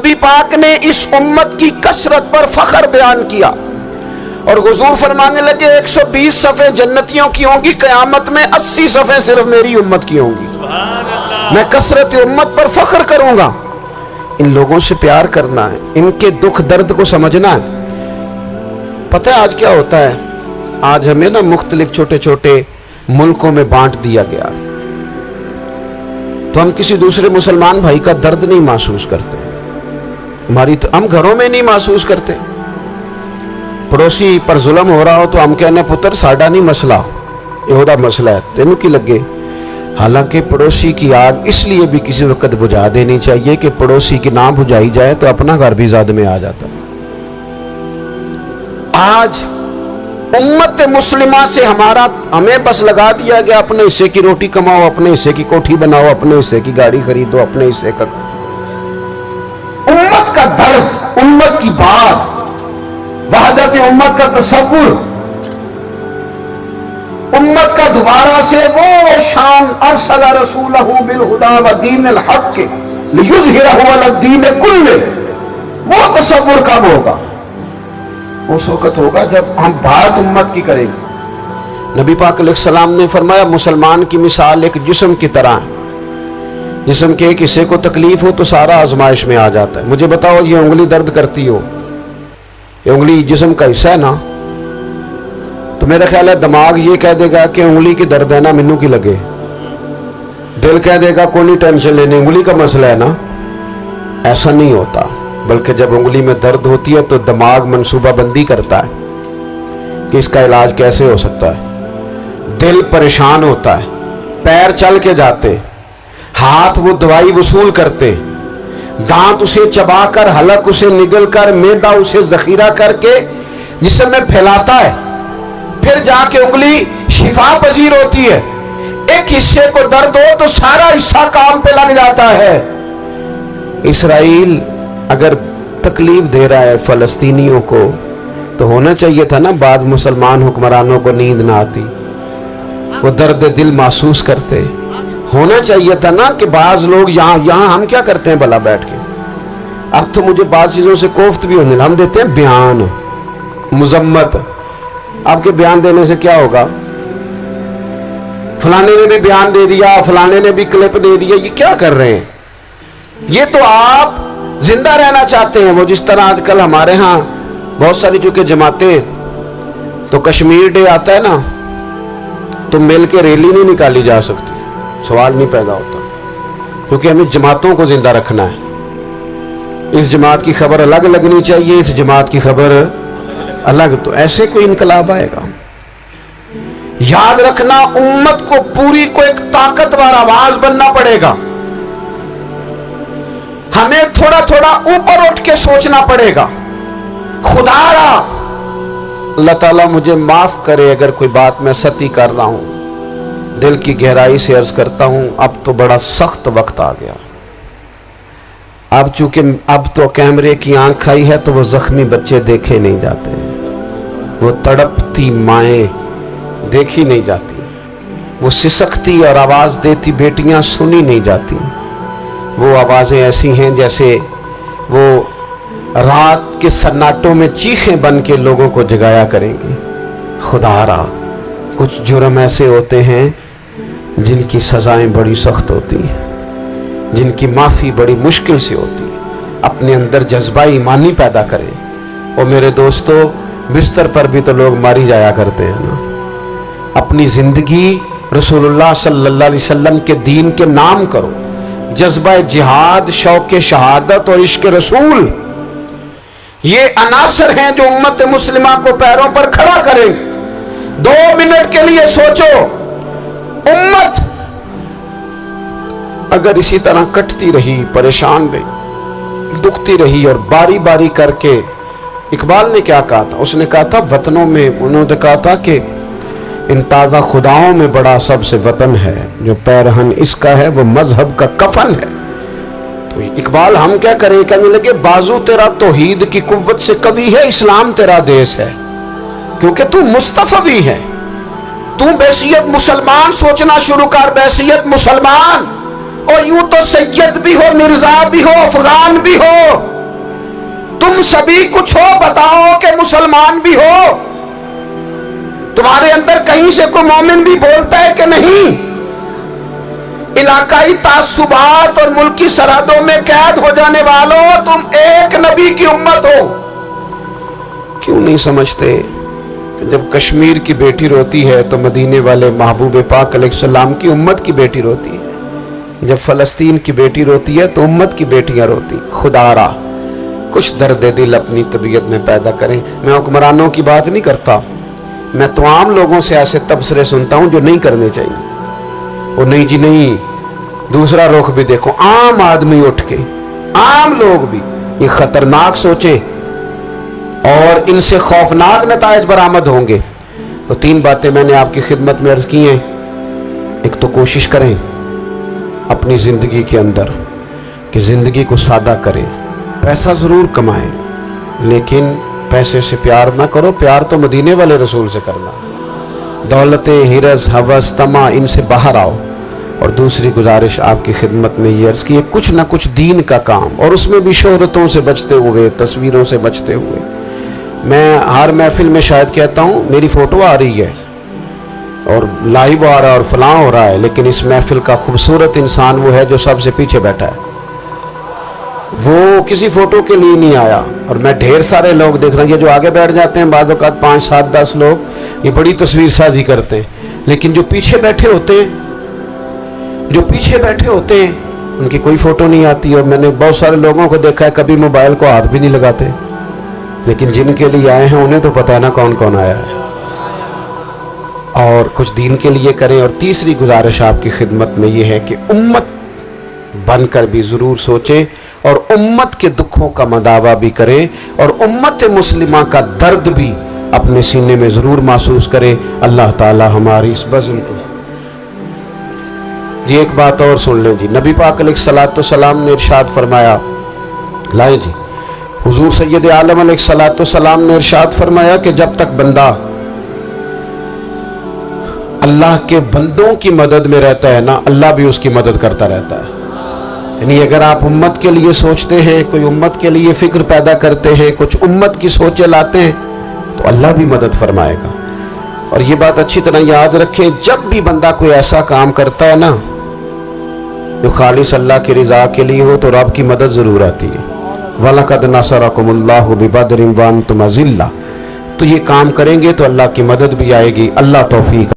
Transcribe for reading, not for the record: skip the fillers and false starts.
نبی پاک نے اس امت کی کثرت پر فخر بیان کیا اور حضور فرمانے لگے 120 صفحے جنتیوں کی ہوں گی، قیامت میں 80 صفحے صرف میری امت کی ہوں گی۔ میں کثرت امت پر فخر کروں گا۔ ان لوگوں سے پیار کرنا ہے، ان کے دکھ درد کو سمجھنا ہے۔ پتہ ہے آج کیا ہوتا ہے؟ آج ہمیں نا مختلف چھوٹے چھوٹے ملکوں میں بانٹ دیا گیا، تو ہم کسی دوسرے مسلمان بھائی کا درد نہیں محسوس کرتے، ہم گھروں میں نہیں محسوس کرتے۔ پڑوسی پر ظلم ہو رہا ہو تو ہم کہنے پتر ساڈا نہیں مسئلہ، یہ مسئلہ ہے، تینوں کی لگے۔ حالانکہ پڑوسی کی آگ اس لیے بھی کسی وقت بجھا دینی چاہیے کہ پڑوسی کی نہ بجھائی جائے تو اپنا گھر بھی زاد میں آ جاتا۔ آج امت مسلمہ سے ہمیں بس لگا دیا گیا اپنے حصے کی روٹی کماؤ، اپنے حصے کی کوٹھی بناؤ، اپنے حصے کی گاڑی خریدو، اپنے حصے کا۔ امت کا درد، امت کی بات، وحدت امت کا تصور، امت کا دوبارہ سے وہ شان ارسل رسولہ بالہدی ودین الحق لیظہرہ علی الدین کلہ، وہ تصور کب ہوگا؟ اس وقت ہوگا جب ہم بات امت کی کریں گے۔ نبی پاک علیہ السلام نے فرمایا مسلمان کی مثال ایک جسم کی طرح ہے، جسم کے ایک حصے کو تکلیف ہو تو سارا آزمائش میں آ جاتا ہے۔ مجھے بتاؤ یہ انگلی درد کرتی ہو، یہ انگلی جسم کا حصہ ہے نا، تو میرا خیال ہے دماغ یہ کہہ دے گا کہ انگلی کی درد ہے نا منو کی لگے، دل کہہ دے گا کوئی نہیں ٹینشن لینے، انگلی کا مسئلہ ہے نا۔ ایسا نہیں ہوتا، بلکہ جب انگلی میں درد ہوتی ہے تو دماغ منصوبہ بندی کرتا ہے کہ اس کا علاج کیسے ہو سکتا ہے، دل پریشان ہوتا ہے، پیر چل کے جاتے، ہاتھ وہ دوائی وصول کرتے، دانت اسے چبا کر، حلق اسے نگل کر، معدہ اسے ذخیرہ کر کے جسم میں پھیلاتا ہے، پھر جا کے انگلی شفا پذیر ہوتی ہے۔ ایک حصے کو درد ہو تو سارا حصہ کام پہ لگ جاتا ہے۔ اسرائیل اگر تکلیف دے رہا ہے فلسطینیوں کو تو ہونا چاہیے تھا نا بعض مسلمان حکمرانوں کو نیند نہ آتی، وہ درد دل محسوس کرتے۔ ہونا چاہیے تھا نا کہ بعض لوگ یہاں ہم کیا کرتے ہیں بھلا بیٹھ کے، اب تو مجھے بعض چیزوں سے کوفت بھی ہونے، ہم دیتے ہیں بیان مذمت۔ آپ کے بیان دینے سے کیا ہوگا؟ فلانے نے بھی بیان دے دیا، فلانے نے بھی کلپ دے دیا، یہ کیا کر رہے ہیں؟ یہ تو آپ زندہ رہنا چاہتے ہیں۔ وہ جس طرح آج کل ہمارے ہاں بہت ساری چونکہ جماعتیں، تو کشمیر ڈے آتا ہے نا تو مل کے ریلی نہیں نکالی جا سکتی، سوال نہیں پیدا ہوتا، کیونکہ ہمیں جماعتوں کو زندہ رکھنا ہے۔ اس جماعت کی خبر الگ لگنی چاہیے، اس جماعت کی خبر الگ، تو ایسے کوئی انقلاب آئے گا؟ یاد رکھنا امت کو پوری کو ایک طاقتور آواز بننا پڑے گا، ہمیں تھوڑا تھوڑا اوپر اٹھ کے سوچنا پڑے گا۔ خدا را اللہ تعالیٰ مجھے معاف کرے اگر کوئی بات میں ستی کر رہا ہوں، دل کی گہرائی سے عرض کرتا ہوں اب تو بڑا سخت وقت آ گیا۔ اب چونکہ اب تو کیمرے کی آنکھ آئی ہے تو وہ زخمی بچے دیکھے نہیں جاتے، وہ تڑپتی مائیں دیکھی نہیں جاتی، وہ سسکتی اور آواز دیتی بیٹیاں سنی نہیں جاتی۔ وہ آوازیں ایسی ہیں جیسے وہ رات کے سناٹوں میں چیخیں بن کے لوگوں کو جگایا کریں گے۔ خدا را کچھ جرم ایسے ہوتے ہیں جن کی سزائیں بڑی سخت ہوتی ہیں، جن کی معافی بڑی مشکل سے ہوتی ہے۔ اپنے اندر جذبہ ایمانی پیدا کریں۔ اور میرے دوستو بستر پر بھی تو لوگ ماری جایا کرتے ہیں نا۔ اپنی زندگی رسول اللہ صلی اللہ علیہ وسلم کے دین کے نام کرو، جذبہ جہاد، شوق شہادت اور عشق رسول، یہ عناصر ہیں جو امت مسلمہ کو پیروں پر کھڑا کریں۔ 2 منٹ کے لیے سوچو، امت اگر اسی طرح کٹتی رہی، پریشان رہی، دکھتی رہی اور باری باری کر کے، اقبال نے کیا کہا تھا؟ اس نے کہا تھا وطنوں میں، انہوں نے کہا تھا کہ ان تازہ خداؤں میں بڑا سب سے وطن ہے، جو پیرہن اس کا ہے وہ مذہب کا کفن ہے۔ تو اقبال ہم کیا کریں؟ کہنے لگے بازو تیرا توحید کی قوت سے قوی ہے، اسلام تیرا دیس ہے، کیونکہ تو مصطفی ہے۔ تو بحیثیت مسلمان سوچنا شروع کر، بحیثیت مسلمان، اور یوں تو سید بھی ہو، مرزا بھی ہو، افغان بھی ہو، تم سبھی کچھ ہو، بتاؤ کہ مسلمان بھی ہو؟ تمہارے اندر کہیں سے کوئی مومن بھی بولتا ہے کہ نہیں؟ علاقائی تعصبات اور ملکی سرحدوں میں قید ہو جانے والوں، تم ایک نبی کی امت ہو۔ کیوں نہیں سمجھتے کہ جب کشمیر کی بیٹی روتی ہے تو مدینے والے محبوب پاک علیہ السلام کی امت کی بیٹی روتی ہے، جب فلسطین کی بیٹی روتی ہے تو امت کی بیٹیاں روتی۔ خدا را کچھ درد دل اپنی طبیعت میں پیدا کریں۔ میں حکمرانوں کی بات نہیں کرتا، میں تو عام لوگوں سے ایسے تبصرے سنتا ہوں جو نہیں کرنے چاہیے۔ وہ نہیں جی نہیں، دوسرا رخ بھی دیکھو، عام آدمی اٹھ کے، عام لوگ بھی یہ خطرناک سوچے اور ان سے خوفناک نتائج برآمد ہوں گے۔ تو تین باتیں میں نے آپ کی خدمت میں عرض کی ہیں۔ ایک تو کوشش کریں اپنی زندگی کے اندر کہ زندگی کو سادہ کریں، پیسہ ضرور کمائیں لیکن پیسے سے پیار نہ کرو، پیار تو مدینے والے رسول سے کرنا۔ دولتیں، ہرس، ہوس، طمع، ان سے باہر آؤ۔ اور دوسری گزارش آپ کی خدمت میں یہ عرض کی ہے، کچھ نہ کچھ دین کا کام، اور اس میں بھی شہرتوں سے بچتے ہوئے، تصویروں سے بچتے ہوئے۔ میں ہر محفل میں شاید کہتا ہوں میری فوٹو آ رہی ہے اور لائیو آ رہا ہے اور فلاں ہو رہا ہے، لیکن اس محفل کا خوبصورت انسان وہ ہے جو سب سے پیچھے بیٹھا ہے، وہ کسی فوٹو کے لیے نہیں آیا۔ اور میں ڈھیر سارے لوگ دیکھ رہا ہوں، یہ جو آگے بیٹھ جاتے ہیں بعض اوقات 5، 7، 10 لوگ، یہ بڑی تصویر سازی کرتے ہیں، لیکن جو پیچھے بیٹھے ہوتے ہیں ان کی کوئی فوٹو نہیں آتی۔ اور میں نے بہت سارے لوگوں کو دیکھا ہے کبھی موبائل کو ہاتھ بھی نہیں لگاتے، لیکن جن کے لیے آئے ہیں انہیں تو پتہ ہے نا کون کون آیا ہے۔ اور کچھ دین کے لیے کریں۔ اور تیسری گزارش آپ کی خدمت میں یہ ہے کہ امت بن کر بھی ضرور سوچیں اور امت کے دکھوں کا مداوع بھی کریں اور امت مسلمہ کا درد بھی اپنے سینے میں ضرور محسوس کریں۔ اللہ تعالی ہماری اس بزم کو جی ایک بات اور سن لیں جی، نبی پاک علیہ الصلوۃ والسلام نے ارشاد فرمایا، لائیں جی، حضور سید عالم علیہ الصلوۃ والسلام نے ارشاد فرمایا کہ جب تک بندہ اللہ کے بندوں کی مدد میں رہتا ہے نا، اللہ بھی اس کی مدد کرتا رہتا ہے۔ یعنی اگر آپ امت کے لیے سوچتے ہیں، کوئی امت کے لیے فکر پیدا کرتے ہیں، کچھ امت کی سوچیں لاتے ہیں تو اللہ بھی مدد فرمائے گا۔ اور یہ بات اچھی طرح یاد رکھیں، جب بھی بندہ کوئی ایسا کام کرتا ہے نا جو خالص اللہ کی رضا کے لیے ہو تو رب کی مدد ضرور آتی ہے۔ وَلَقَدْ نَصَرَكُمُ اللَّهُ بِبَدْرٍ وَأَنْتُمْ أَذِلَّةٌ۔ تو یہ کام کریں گے تو اللہ کی مدد بھی آئے گی۔ اللہ توفیق